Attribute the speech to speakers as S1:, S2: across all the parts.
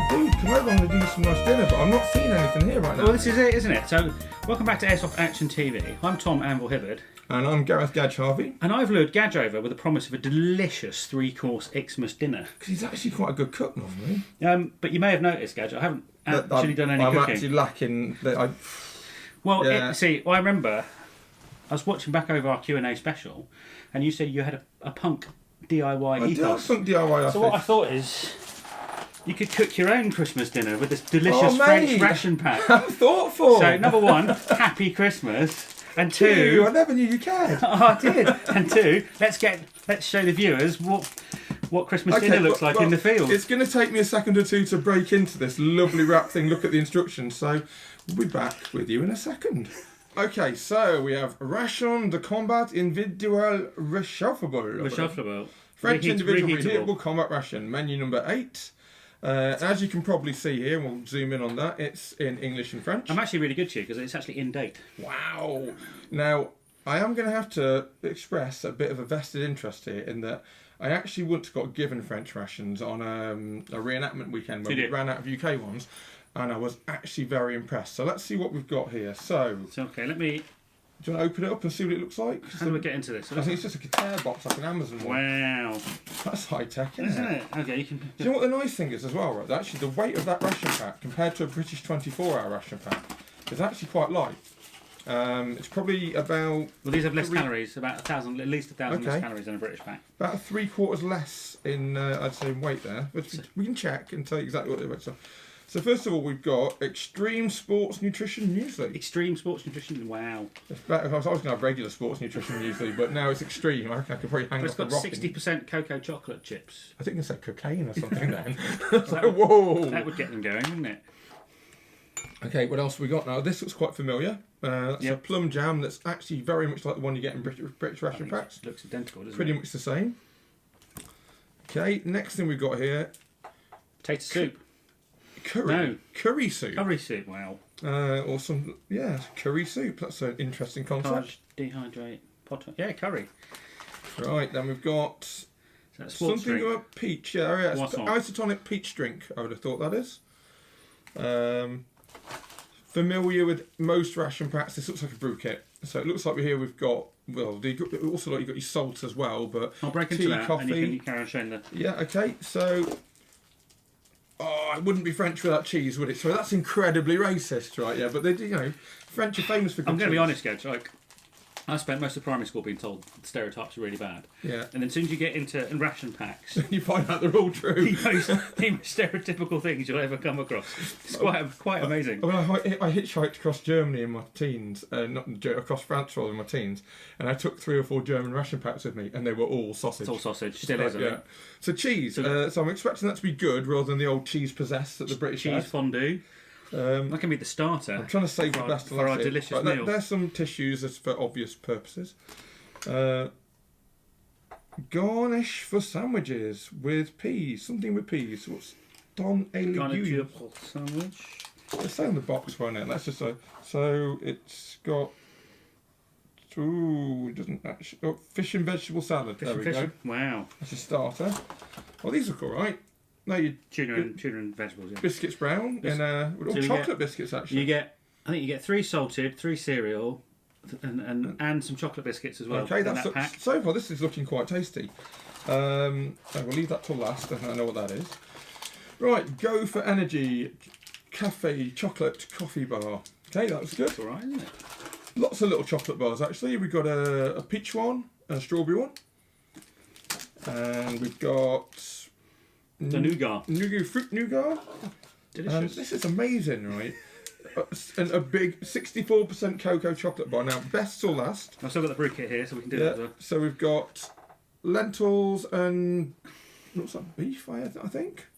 S1: dude, come over, I'm going to do some nice dinner, but I'm not seeing anything here right now.
S2: Well, this is it, isn't it? So, welcome back to Airsoft Action TV. I'm Tom Anvil Hibberd.
S1: And I'm Gareth Gadge Harvey.
S2: And I've lured Gadge over with the promise of a delicious 3-course Xmas dinner.
S1: Because he's actually quite a good cook, normally.
S2: But you may have noticed, Gadge, I haven't actually done any cooking.
S1: I'm actually lacking...
S2: Well, see, I remember I was watching back over our Q&A special, and you said you had a punk DIY ethos.
S1: I do have some DIY.
S2: So what I thought is, you could cook your own Christmas dinner with this delicious French ration pack.
S1: How thoughtful.
S2: So, number one, happy Christmas. And two,
S1: I never knew you cared.
S2: Oh, I did. And two, let's show the viewers what Christmas dinner looks like in the field.
S1: It's going to take me a second or two to break into this lovely wrap thing, look at the instructions, so we'll be back with you in a second. Okay, so we have Ration de Combat Individual Reshufflable. French Individual Reheatable Combat Ration, menu number 8. As you can probably see here, we'll zoom in on that, it's in English and French.
S2: I'm actually really good to you because it's actually in date.
S1: Wow! Now, I am going to have to express a bit of a vested interest here in that I actually once got given French rations on a reenactment weekend where we ran out of UK ones, and I was actually very impressed. So let's see what we've got here. So
S2: okay, let me...
S1: Do you want to open it up and see what it looks like?
S2: How do we get into this?
S1: I think it's just a guitar box, like an Amazon one.
S2: Wow.
S1: That's high tech, isn't
S2: it? Okay, you can... Do
S1: you know what the nice thing is as well, right? Actually, the weight of that ration pack compared to a British 24-hour ration pack is actually quite light. It's probably about...
S2: Well, these have less calories, about 1,000, at least 1,000 less calories than a British pack.
S1: About 3/4 less in, I'd say, in weight there. But we can check and tell you exactly what they weigh. So first of all, we've got Extreme Sports Nutrition Muesli.
S2: Extreme Sports Nutrition, wow.
S1: I was going to have regular Sports Nutrition Muesli, but now it's extreme. I reckon I could probably hang
S2: off
S1: the rock.
S2: It's got 60% cocoa chocolate chips.
S1: I think they said cocaine or something then. Whoa!
S2: That would get them going, wouldn't it?
S1: Okay, what else have we got now? This looks quite familiar. That's a plum jam that's actually very much like the one you get in British ration packs.
S2: It looks identical, doesn't it?
S1: Pretty much the same. Okay, next thing we've got here.
S2: Potato soup.
S1: Curry soup.
S2: Curry soup, wow.
S1: Or some, curry soup. That's an interesting concept.
S2: Dehydrate, potato. Yeah, curry.
S1: Right, then we've got something about peach. Yeah, it's isotonic peach drink, I would have thought that is. Familiar with most ration packs, this looks like a brew kit. So it looks like we've got, well, also like you've got your salt as well, but
S2: I'll break into that coffee. And you can carry on showing the...
S1: Yeah, okay, so... Oh, it wouldn't be French without cheese, would it? So that's incredibly racist, right? Yeah, but they do, French are famous for good cheese.
S2: I'm going to be honest, Gadge, I spent most of primary school being told stereotypes are really bad.
S1: Yeah.
S2: And then as soon as you get into ration packs...
S1: you find out they're all true.
S2: The most stereotypical things you'll ever come across. It's quite amazing.
S1: I mean, I hitchhiked across Germany in my teens, across France rather in my teens, and I took 3 or 4 German ration packs with me, and they were all sausage.
S2: It's all sausage. Still is,
S1: yeah. So cheese. So I'm expecting that to be good rather than the old cheese possessed that the British
S2: cheese fondue. That can be the starter.
S1: I'm trying to save the best
S2: for our delicious meal.
S1: There's some tissues for obvious purposes. Garnish for sandwiches with peas. Something with peas. What's Don a legume
S2: sandwich?
S1: Let's say on the box, won't it? Let's just say. So it's got. Ooh, it doesn't actually. Oh, fish and vegetable salad. There we go.
S2: Wow.
S1: That's a starter. Well, these look all right. No,
S2: tuna and vegetables. Yeah.
S1: Biscuits brown and chocolate biscuits actually.
S2: I think you get 3 salted, 3 cereal, and some chocolate biscuits as well.
S1: Okay, so far this is looking quite tasty. We'll leave that till last. I know what that is. Right, Go for Energy Cafe Chocolate Coffee Bar. Okay, that was good.
S2: That's all right, isn't it?
S1: Lots of little chocolate bars actually. We've got a peach one, a strawberry one, and we've got.
S2: The nougat.
S1: Fruit nougat.
S2: Delicious.
S1: This is amazing, right? And a big 64% cocoa chocolate bar. Now, best till last.
S2: I've still got the brew kit here, so we can do that as well.
S1: So we've got lentils and... What's that? Beef, I think?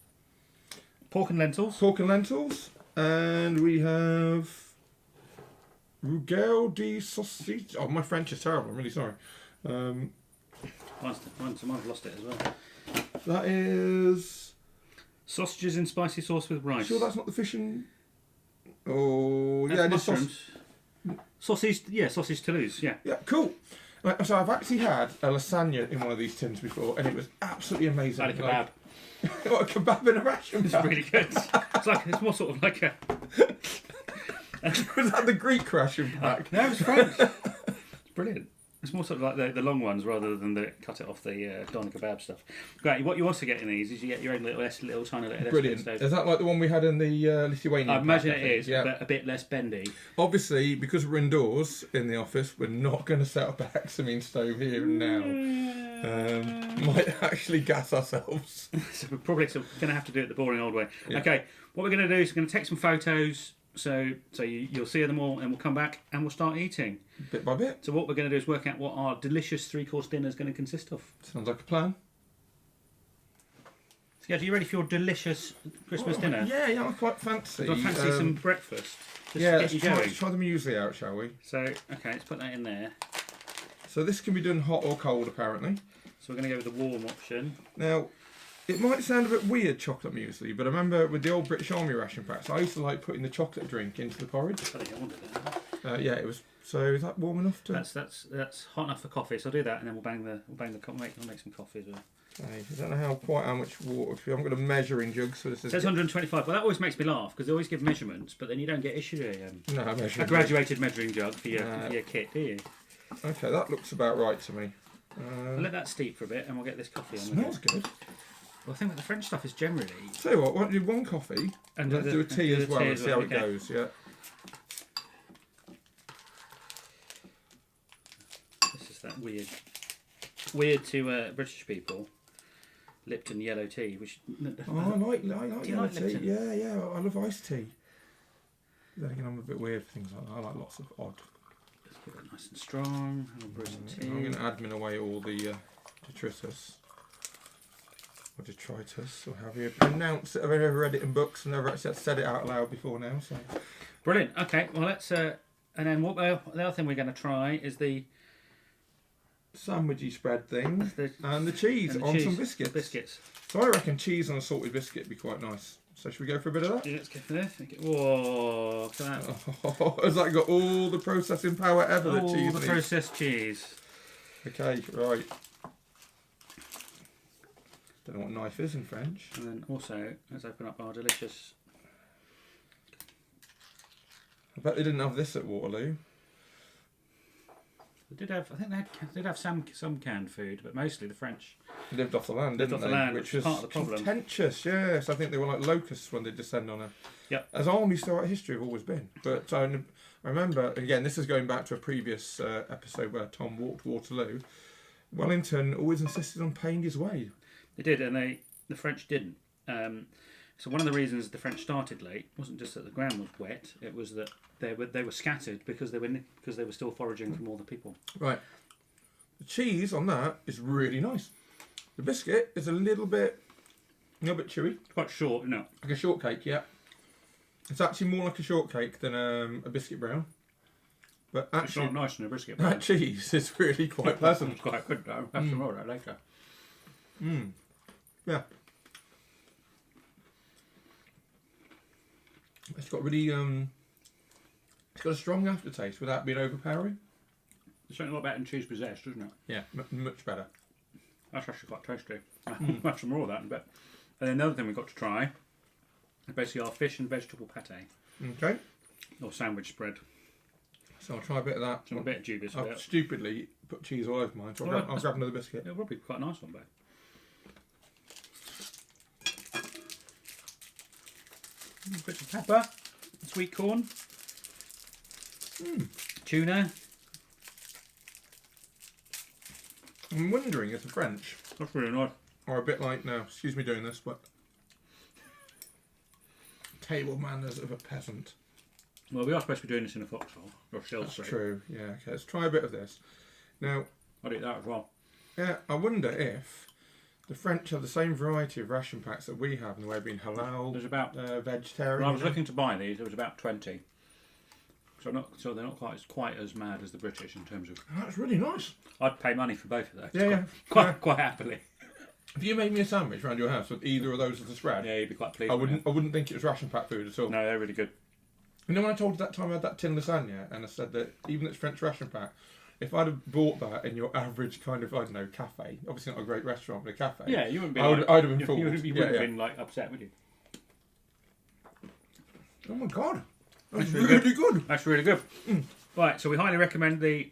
S2: Pork and lentils.
S1: Pork and lentils. And we have... Rougail de sausage. Oh, my French is terrible. I'm really sorry.
S2: I've lost it as well.
S1: That is...
S2: Sausages in spicy sauce with rice.
S1: Sure that's not the fish and... Oh,
S2: that's
S1: it is
S2: sausage Toulouse, yeah.
S1: Yeah, cool. Right, so I've actually had a lasagna in one of these tins before, and it was absolutely amazing.
S2: Like a kebab.
S1: What, a kebab in a ration
S2: It's
S1: pack?
S2: really good. It's more sort of like a...
S1: Was that the Greek ration pack?
S2: No, it's French. It's brilliant. It's more sort of like the long ones rather than the cut it off the doner kebab stuff. Great. What you also get in these is you get your own little tiny little
S1: Brilliant.
S2: stove.
S1: Is that like the one we had in the Lithuanian
S2: I imagine
S1: pack,
S2: it is,
S1: yeah.
S2: but a bit less bendy.
S1: Obviously, because we're indoors in the office, we're not going to set up a hexamine stove here and now. Might actually gas ourselves.
S2: So we're probably going to have to do it the boring old way.
S1: Yeah.
S2: Okay, what we're going to do is we're going to take some photos. So you'll see them all, and we'll come back and we'll start eating
S1: Bit by bit.
S2: So what we're going to do is work out what our delicious 3-course dinner is going to consist of.
S1: Sounds like a plan.
S2: So, are you ready for your delicious Christmas dinner?
S1: Yeah, I quite fancy.
S2: Do I fancy some breakfast? Just
S1: Yeah,
S2: to
S1: let's
S2: get you going.
S1: try the muesli out, shall we?
S2: So, okay, let's put that in there.
S1: So this can be done hot or cold, apparently.
S2: So we're going to go with the warm option.
S1: Now, it might sound a bit weird, chocolate muesli, but I remember with the old British Army ration packs, I used to like putting the chocolate drink into the porridge.
S2: I think I wanted that.
S1: Yeah, it was. So is that warm enough to?
S2: That's hot enough for coffee. So I'll do that, and then we'll bang the coffee. I'll make some coffee as well.
S1: I don't know quite how much water. I'm going to measuring jugs. So this is.
S2: It says 125. Well, that always makes me laugh because they always give measurements, but then you don't get issued a graduated measuring jug for your kit, do you?
S1: Okay, that looks about right to me.
S2: We'll let that steep for a bit, and we'll get this coffee on.
S1: Smells good.
S2: Well, I think with the French stuff is generally.
S1: Tell you what, why don't you do one coffee and let's do a tea as well and see how it
S2: okay.
S1: goes. Yeah.
S2: This is that weird to British people. Lipton yellow tea, which.
S1: Oh, I like yellow tea.
S2: Lipton?
S1: Yeah, I love iced tea. Then again, I'm a bit weird for things like that. I like lots of odd.
S2: Let's get it nice and strong. And we'll brew some tea.
S1: I'm going to admin away all the detritus. Or detritus, or however you pronounce it. I've never read it in books and never actually said it out loud before now. So
S2: brilliant. Okay, well let's. And then the other thing we're going to try is the
S1: sandwichy spread thing and the cheese on some biscuits. So I reckon cheese on a salted biscuit would be quite nice. So should we go for a bit of that?
S2: Yeah, let's go for this. Whoa! Look at that.
S1: Oh, has that got all the processing power ever?
S2: All
S1: that cheese
S2: the
S1: needs?
S2: processed cheese.
S1: Okay, right. Don't know what knife is in French.
S2: And then also, let's open up our delicious.
S1: I bet they didn't have this at Waterloo.
S2: They did have. I think they did have some canned food, but mostly the French
S1: Lived off the land, didn't they?
S2: Land,
S1: which
S2: was
S1: was
S2: part of the problem.
S1: contentious. Yes, I think they were like locusts when they descend on a.
S2: Yep.
S1: As armies throughout history have always been. But I remember again. This is going back to a previous episode where Tom walked Waterloo. Wellington always insisted on paying his way.
S2: They did, and the French didn't. So one of the reasons the French started late wasn't just that the ground was wet; it was that they were scattered because they were still foraging from all the people.
S1: Right. The cheese on that is really nice. The biscuit is a little bit chewy.
S2: Quite short, no.
S1: Like a shortcake, yeah. It's actually more like a shortcake than a biscuit brown. But
S2: It's
S1: actually,
S2: not nice in a biscuit.
S1: that cheese is really quite pleasant.
S2: It's quite good though. Have some more of that later.
S1: Yeah. It's got really it's got a strong aftertaste without being overpowering.
S2: It's certainly a lot better than cheese possessed, isn't it?
S1: Yeah, much better.
S2: That's actually quite tasty. I'll have some more of that in a bit. And then another thing we've got to try is basically our fish and vegetable pate.
S1: Okay.
S2: Or sandwich spread.
S1: So I'll try a bit of that.
S2: So a bit of dubious with
S1: I've
S2: it.
S1: stupidly put cheese all over mine, so I'll grab another biscuit.
S2: It'll probably be quite a nice one, babe. Bits of pepper, sweet corn, tuna.
S1: I'm wondering if the French
S2: That's really nice.
S1: are a bit like, now, excuse me doing this, but table manners of a peasant.
S2: Well, we are supposed to be doing this in a foxhole or shell
S1: That's
S2: street.
S1: true, yeah. Okay, let's try a bit of this. Now,
S2: I'd eat that as well.
S1: yeah, I wonder if the French have the same variety of ration packs that we have in the way of being halal,
S2: There's about.
S1: vegetarian.
S2: When I was looking to buy these, there was about 20. So they're not quite as mad as the British in terms of.
S1: That's really nice.
S2: I'd pay money for both of those.
S1: Yeah,
S2: Quite happily.
S1: If you made me a sandwich around your house with either of those as a spread,
S2: Yeah, you'd be quite pleased.
S1: I wouldn't think it was ration pack food at all.
S2: No, they're really good.
S1: You know when I told you that time I had that tin lasagna and I said that even though it's French ration pack, if I'd have bought that in your average kind of, I don't know, cafe, obviously not a great restaurant, but a cafe.
S2: Yeah, you wouldn't be.
S1: I'd have been fooled.
S2: You wouldn't have been like upset, would you?
S1: Oh my god, that's
S2: really
S1: really good.
S2: That's really good. Right, so we highly recommend the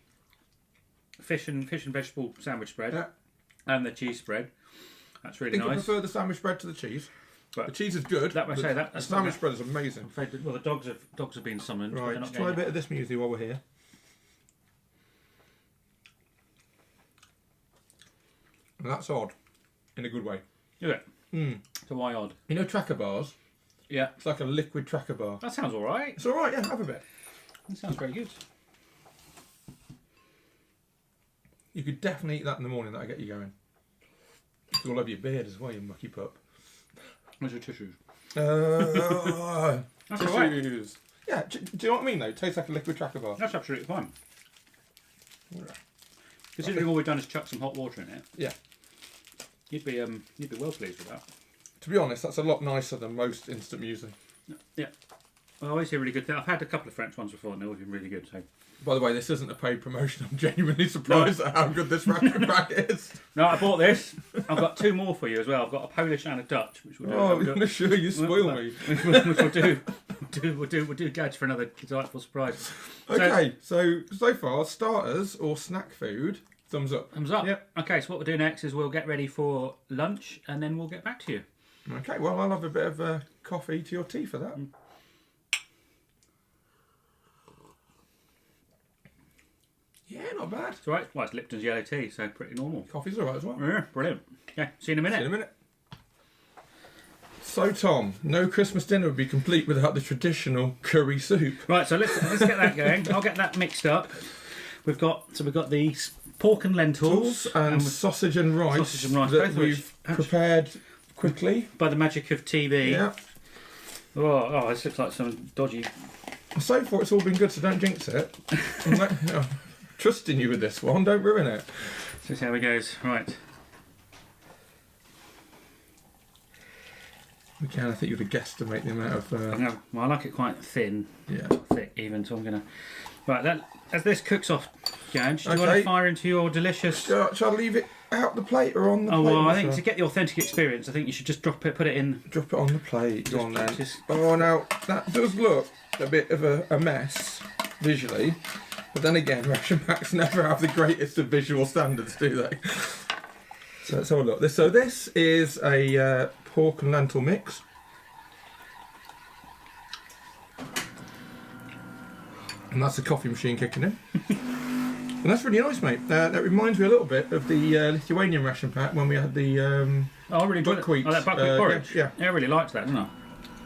S2: fish and vegetable sandwich spread and the cheese spread. That's really
S1: I think
S2: nice.
S1: I prefer the sandwich spread to the cheese.
S2: But
S1: the cheese is good.
S2: The
S1: sandwich spread is amazing.
S2: I'm afraid the dogs have been summoned.
S1: Right, let's try a bit of this muesli while we're here. And that's odd, in a good way.
S2: Is it? So why odd?
S1: You know Tracker bars?
S2: Yeah.
S1: It's like a liquid Tracker bar.
S2: That sounds alright.
S1: It's alright, yeah, have a bit.
S2: That sounds very good.
S1: You could definitely eat that in the morning, that'll get you going. It's all over your beard as well, you mucky pup.
S2: Where's your tissues?
S1: That's
S2: tissues.
S1: Yeah, do you know what I mean though? It tastes like a liquid Tracker bar.
S2: That's absolutely fine.
S1: Yeah.
S2: Considering all we've done is chuck some hot water in it.
S1: Yeah.
S2: You'd be well pleased with that.
S1: To be honest, that's a lot nicer than most instant muesli.
S2: Yeah. I always hear really good things. I've had a couple of French ones before and they've all been really good. So.
S1: By the way, this isn't a paid promotion. I'm genuinely surprised at how good this ration pack is.
S2: No, I bought this. I've got two more for you as well. I've got a Polish and a Dutch, which we'll do.
S1: Oh, I'm sure you spoil me.
S2: Which we'll do Gadge for another delightful surprise.
S1: Okay, so far, starters or snack food, thumbs up.
S2: Thumbs up.
S1: Yep.
S2: Okay, so what we'll do next is we'll get ready for lunch and then we'll get back to you.
S1: Okay, well, I'll have a bit of coffee to your tea for that. Yeah, not bad.
S2: It's alright. Well, it's Lipton's yellow tea, so pretty normal.
S1: Coffee's alright as well.
S2: Yeah, brilliant. Okay, see you in a minute.
S1: See you in a minute. So, Tom, no Christmas dinner would be complete without the traditional curry soup.
S2: Right, so let's get that going. I'll get that mixed up. We've got the pork and lentils
S1: and sausage and rice.
S2: Sausage and rice,
S1: that we've prepared quickly
S2: by the magic of TV.
S1: Yeah.
S2: Oh, this looks like some dodgy.
S1: So far, it's all been good, so don't jinx it. I'm trusting you with this one. Don't ruin it.
S2: So see how it goes. Right.
S1: We can. I think you'd have guesstimated the amount of.
S2: Well, I like it quite thin.
S1: Yeah.
S2: Thick even. So I'm gonna. Right. As this cooks off, Gadge, do you want to fire into your delicious?
S1: Shall I leave it out the plate or on the plate?
S2: Oh well, I think to get the authentic experience, I think you should just put it in.
S1: Drop it on the plate. Go on then. Oh, now that does look a bit of a mess visually, but then again, ration packs never have the greatest of visual standards, do they? So let's have a look. This is a pork and lentil mix. And that's the coffee machine kicking in. And that's really nice, mate. That reminds me a little bit of the Lithuanian ration pack when we had the
S2: I really enjoyed
S1: buckwheat.
S2: that buckwheat porridge.
S1: Yeah.
S2: I really liked that, didn't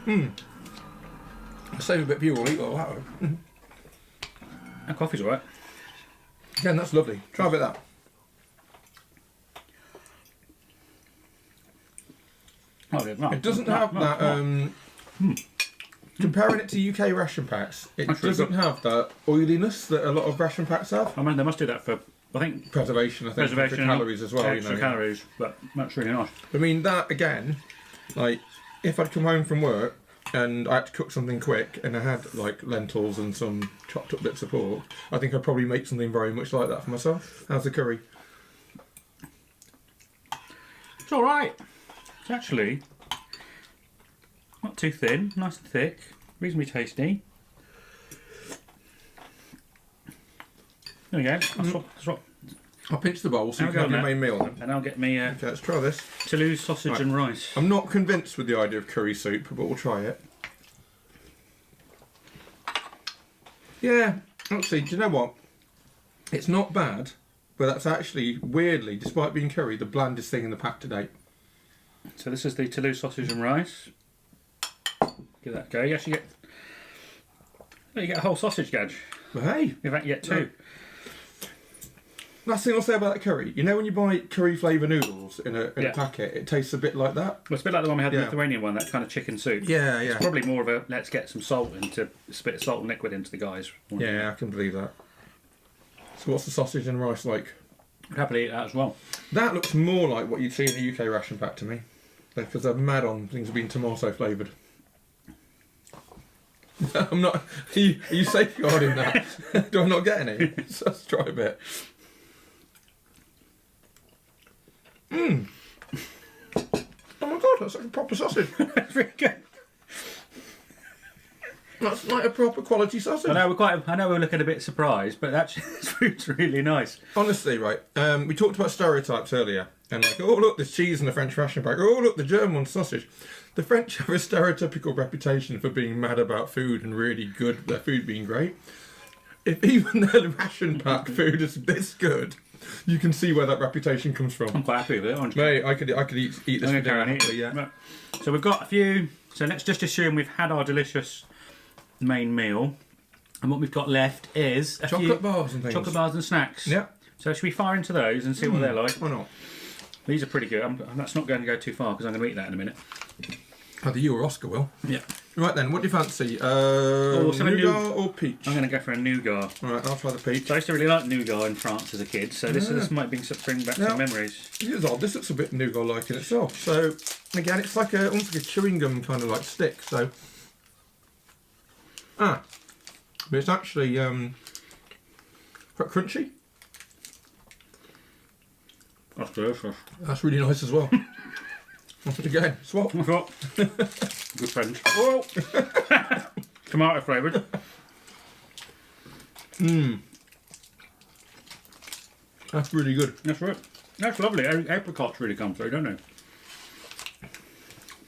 S2: I?
S1: Save a bit for you, we'll eat all that.
S2: That coffee's alright.
S1: Again, that's lovely. Try a bit of that. It doesn't have that. Comparing it to UK ration packs, it doesn't have that oiliness that a lot of ration packs have.
S2: I mean, they must do that for, I think,
S1: preservation. For calories as well.
S2: Extra calories, but that's really nice.
S1: I mean, that again, like if I'd come home from work and I had to cook something quick and I had like lentils and some chopped up bits of pork, I think I'd probably make something very much like that for myself. How's the curry?
S2: It's alright. It's actually not too thin, nice and thick, reasonably tasty. There we go. That's what.
S1: I'll pinch the bowl so you can have your main meal then.
S2: And I'll get me
S1: okay, let's try this.
S2: Toulouse sausage and rice.
S1: I'm not convinced with the idea of curry soup, but we'll try it. Yeah, actually, do you know what? It's not bad, but that's actually, weirdly, despite being curry, the blandest thing in the pack to date.
S2: So this is the Toulouse sausage and rice. Give that a go. You actually get a whole sausage, Gadge.
S1: Well, hey.
S2: In fact, you get two.
S1: Last thing I'll say about that curry, you know when you buy curry flavour noodles in a packet, it tastes a bit like that?
S2: Well, it's a bit like the one we had, the Lithuanian one, that kind of chicken soup.
S1: Yeah, yeah.
S2: It's probably more of a, let's get some salt into, a bit of salt and liquid into the guys.
S1: Yeah, I can believe that. So what's the sausage and rice like?
S2: I'd happily eat that as well.
S1: That looks more like what you'd see in the UK ration pack to me. Because they're mad on things being tomato flavoured. I'm not. Are you safeguarding that? Do I not get any? So let's try a bit. Oh my god, that's like a proper sausage.
S2: That's really good.
S1: That's like a proper quality sausage.
S2: I know we're looking a bit surprised, but actually this food's really nice.
S1: Honestly, right, we talked about stereotypes earlier, and like, oh look, there's cheese in the French ration pack. Oh look, the German one's sausage. The French have a stereotypical reputation for being mad about food and really good, their food being great. If even their ration pack food is this good, you can see where that reputation comes from.
S2: I'm quite happy with it, aren't you?
S1: Mate, I could eat this for dinner. Yeah.
S2: Right. So we've got a few. So let's just assume we've had our delicious main meal, and what we've got left is a
S1: Chocolate bars and things.
S2: chocolate bars and snacks.
S1: Yeah.
S2: So should we fire into those and see what they're like?
S1: Why not?
S2: These are pretty good. That's not going to go too far because I'm going to eat that in a minute.
S1: Either you or Oscar will.
S2: Yeah.
S1: Right then, what do you fancy?
S2: Nougat
S1: or peach?
S2: I'm going to go for a nougat.
S1: Alright, I'll try the peach.
S2: So I used to really like nougat in France as a kid, so this might bring back some memories.
S1: This is odd. This looks a bit nougat-like in itself. So again, it's like almost like a chewing gum kind of like stick. So but it's actually quite crunchy.
S2: That's delicious.
S1: That's really nice as well. Again, swap.
S2: Good French. Whoa! Tomato flavoured.
S1: That's really good.
S2: That's right. That's lovely. Apricots really come through, don't they?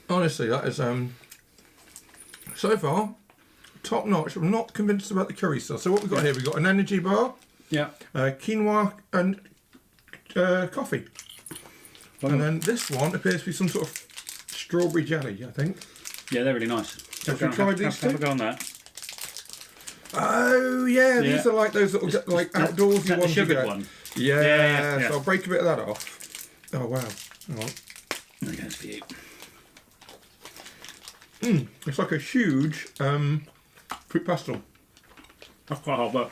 S1: Honestly, that is so far top notch. I'm not convinced about the curry sauce. So what we've got here, we've got an energy bar, quinoa and coffee. And then this one appears to be some sort of strawberry jelly, I think.
S2: Yeah, they're really nice.
S1: Have you tried these two?
S2: Have a go on that.
S1: Oh yeah, these are like those little like outdoorsy ones.
S2: The sugared one.
S1: Yeah, so I'll break a bit of that off. Oh wow. Hang on.
S2: There goes for you.
S1: It's like a huge fruit pastel.
S2: That's quite hard work.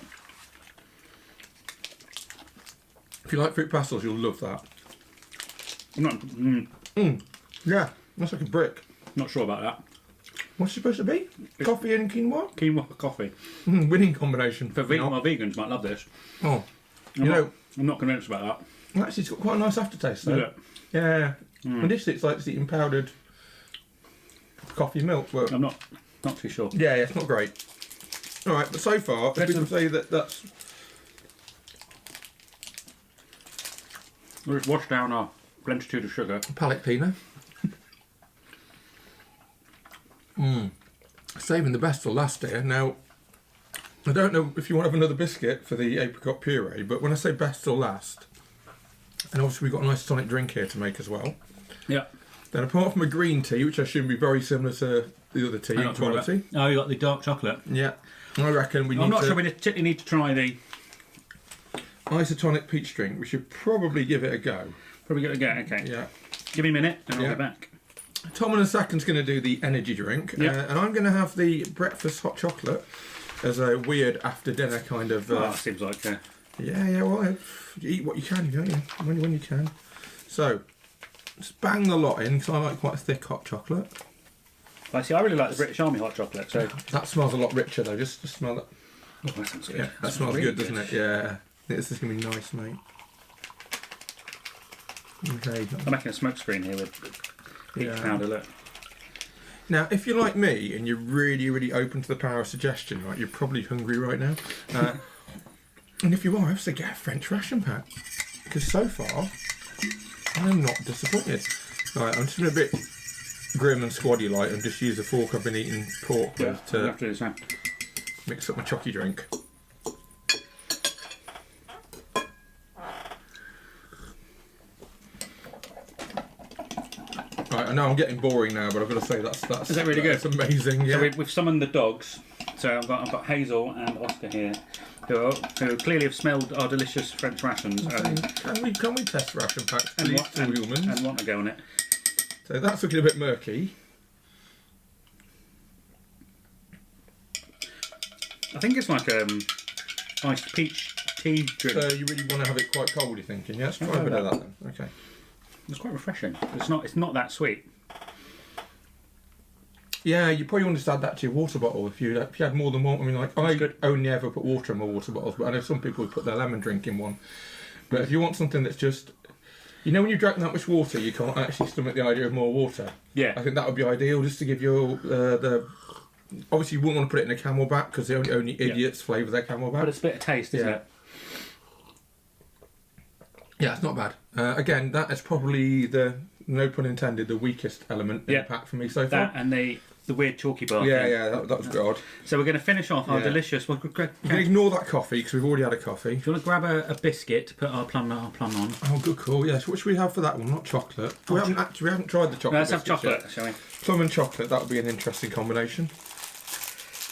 S1: If you like fruit pastels, you'll love that.
S2: I'm not.
S1: Yeah, that's like a brick.
S2: Not sure about that.
S1: What's it supposed to be? Coffee and quinoa?
S2: Quinoa for coffee.
S1: Winning combination.
S2: For vegans might love this.
S1: Oh,
S2: I'm not convinced about that.
S1: Actually, it's got quite a nice aftertaste though.
S2: Is it?
S1: Yeah. Initially, it's like just eating powdered coffee milk. But
S2: I'm not too sure.
S1: Yeah, it's not great. All right, but so far, if we can say that's.
S2: We'll just wash down our plenitude of sugar.
S1: Palette cleaner. Saving the best for last here. Now, I don't know if you want to have another biscuit for the apricot puree, but when I say best till last, and obviously we've got a nice tonic drink here to make as well.
S2: Yeah.
S1: Then apart from a green tea, which I assume will be very similar to the other tea in quality.
S2: Oh, you got the dark chocolate.
S1: Yeah. I reckon we need to...
S2: I'm not sure we particularly need to try the...
S1: isotonic peach drink. We should probably give it a go.
S2: Probably get a go, okay.
S1: Yeah.
S2: Give me a minute and I'll be back.
S1: Tom in a second's going to do the energy drink, and I'm going to have the breakfast hot chocolate as a weird after dinner kind of.
S2: That seems like.
S1: Yeah. Well, you eat what you can, don't you? When you can. So, just bang the lot in because I like quite a thick hot chocolate.
S2: I see. I really like the British Army hot chocolate. So
S1: that smells a lot richer though. Just smell that.
S2: Oh, that sounds good.
S1: Yeah, that smells really good, doesn't it? Yeah. This is going to be nice, mate. Okay.
S2: I'm making a smoke screen here with peach powder. Look.
S1: Now, if you're like me and you're really, really open to the power of suggestion, right, you're probably hungry right now. And if you are, I have to get a French ration pack. Because so far, I'm not disappointed. Right, I'm just a bit grim and squaddy like and just use the fork I've been eating pork with to mix up my chocky drink. Right, I know I'm getting boring now, but I've got to say that's
S2: is that really good?
S1: It's amazing. Yeah.
S2: So we've summoned the dogs. So I've got Hazel and Oscar here, who clearly have smelled our delicious French rations.
S1: Can we test ration packs,
S2: and
S1: please,
S2: want to go on it.
S1: So that's looking a bit murky.
S2: I think it's like iced peach tea drink.
S1: So you really want to have it quite cold, you're thinking? Yeah, let's try a bit of that then. Okay.
S2: It's quite refreshing. It's not that sweet.
S1: Yeah, you probably want to add that to your water bottle if you had more than one. I mean, like I only ever put water in my water bottles, but I know some people would put their lemon drink in one. But if you want something that's just, you know, when you drink that much water, you can't actually stomach the idea of more water.
S2: Yeah.
S1: I think that would be ideal, just to give you the. Obviously, you wouldn't want to put it in a Camelback because only idiots flavour their Camelback.
S2: But it's a bit of taste, isn't it?
S1: Yeah, it's not bad. Again, that is probably no pun intended, the weakest element in the pack for me so far.
S2: That and the weird chalky bar.
S1: Yeah, that was good.
S2: So we're going to finish off our delicious. Well,
S1: You can ignore that coffee because we've already had a coffee.
S2: Do you want to grab a biscuit to put our plum on?
S1: Oh, good call. Yes. What should we have for that one? Not chocolate. We haven't tried the chocolate.
S2: Let's have chocolate,
S1: yet.
S2: shall we?
S1: Plum and chocolate. That would be an interesting combination.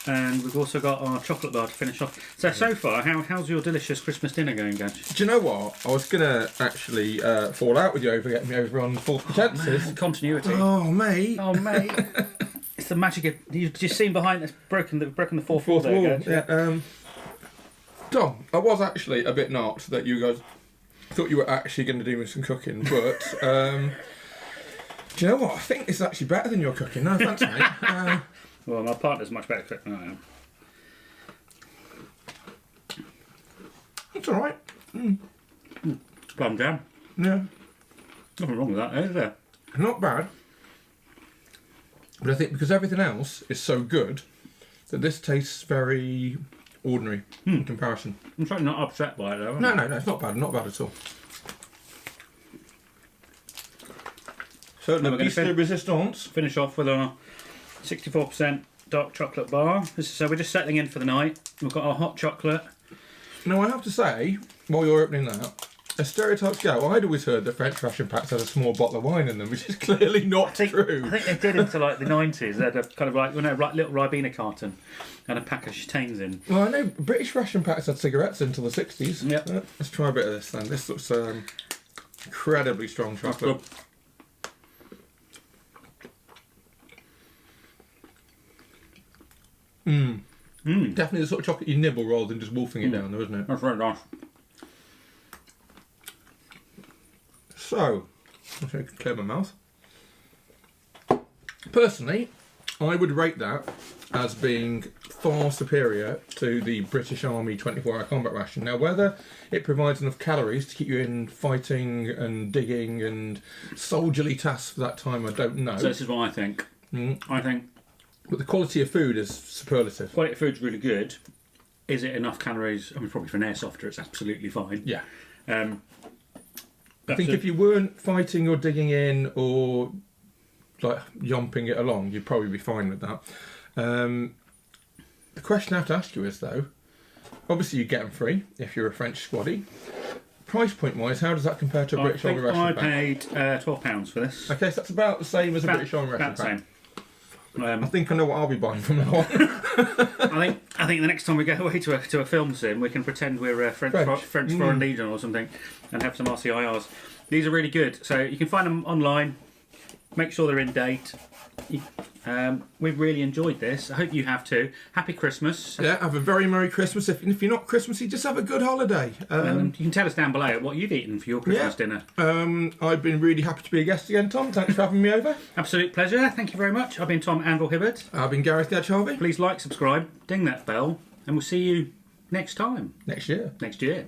S2: And we've also got our chocolate bar to finish off. So far, how's your delicious Christmas dinner going, Gadge?
S1: Do you know what? I was going to actually fall out with you over getting me over on false pretences.
S2: Continuity.
S1: Oh, mate.
S2: It's the magic of... You've just seen behind us, broken the fourth wall.
S1: Yeah. Dom, I was actually a bit knocked that you guys thought you were actually going to do me some cooking, but... do you know what? I think it's actually better than your cooking. No, thanks, mate.
S2: Well, my partner's much better cook than I am.
S1: It's alright.
S2: Plum jam.
S1: Yeah.
S2: Nothing wrong with that, is there?
S1: Not bad. But I think because everything else is so good, that this tastes very ordinary in comparison.
S2: I'm certainly not upset by it, though.
S1: No, it's not bad. Not bad at all. So,
S2: Then we're going to
S1: resistance.
S2: finish off with our 64% dark chocolate bar. So we're just settling in for the night. We've got our hot chocolate.
S1: Now, I have to say, while you're opening that, as stereotypes go, I'd always heard that French ration packs had a small bottle of wine in them, which is clearly not true.
S2: I think they did into like the 90s. They had a kind of like little Ribena carton and a pack of chitanes in.
S1: Well, I know British ration packs had cigarettes until the 60s.
S2: Yep.
S1: Let's try a bit of this then. This looks incredibly strong chocolate. Definitely the sort of chocolate you nibble rather than just wolfing it down, though, isn't it?
S2: That's very nice.
S1: So, I'm going to clear my mouth. Personally, I would rate that as being far superior to the British Army 24-hour combat ration. Now, whether it provides enough calories to keep you in fighting and digging and soldierly tasks for that time, I don't know.
S2: So this is what I think. I think...
S1: But the quality of food is superlative.
S2: Quality of food's really good. Is it enough calories? I mean, probably for an airsofter, it's absolutely fine.
S1: Yeah.
S2: I
S1: think if you weren't fighting or digging in or like yomping it along, you'd probably be fine with that. The question I have to ask you is, though, obviously you get them free if you're a French squaddy. Price point wise, how does that compare to a British Army ration pack?
S2: I paid £12 for this.
S1: Okay, so that's about the same as a British Army ration pack.
S2: About the same.
S1: I think I know what I'll be buying from now on.
S2: I think the next time we go away to a film sim, we can pretend we're French Foreign Legion or something, and have some RCIRs. These are really good. So you can find them online. Make sure they're in date. We've really enjoyed this. I hope you have too. Happy Christmas.
S1: Yeah, have a very Merry Christmas. If you're not Christmassy, just have a good holiday.
S2: You can tell us down below what you've eaten for your Christmas dinner.
S1: I've been really happy to be a guest again, Tom. Thanks for having me over.
S2: Absolute pleasure. Thank you very much. I've been Tom Anvil Hibberd.
S1: I've been Gareth Gadge Harvey.
S2: Please like, subscribe, ding that bell, and we'll see you next time.
S1: Next year.
S2: Next year.